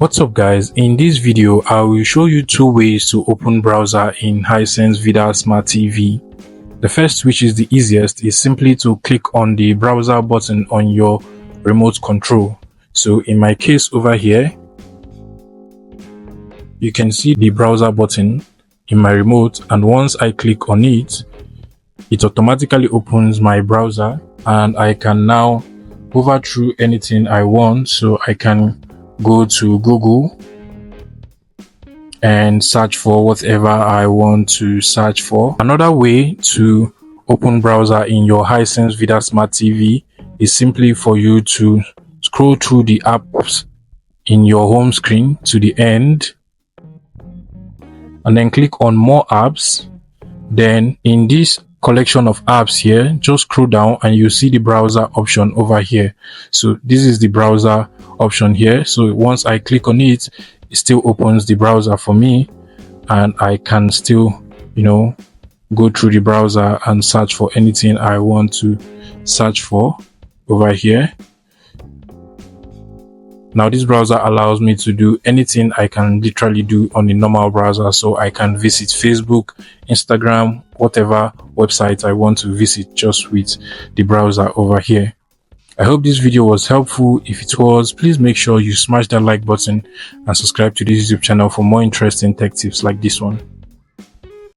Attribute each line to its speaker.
Speaker 1: What's up guys, in this video I will show you two ways to open browser in Hisense Vidaa Smart TV. The first, which is the easiest, is simply to click on the browser button on your remote control. So in my case over here, you can see the browser button in my remote, and once I click on it, it automatically opens my browser and I can now hover through anything I want. So I can go to Google and search for whatever I want to search for. Another way to open browser in your Hisense Vidaa Smart TV is simply for you to scroll through the apps in your home screen to the end and then click on more apps. Then in this collection of apps here, just scroll down and you see the browser option over here. So this is the browser option here. So once I click on it, it still opens the browser for me, and I can still, go through the browser and search for anything I want to search for over here. Now this browser allows me to do anything I can literally do on a normal browser. So I can visit Facebook, Instagram, whatever website I want to visit just with the browser over here. I hope this video was helpful. If it was, please make sure you smash that like button and subscribe to this YouTube channel for more interesting tech tips like this one.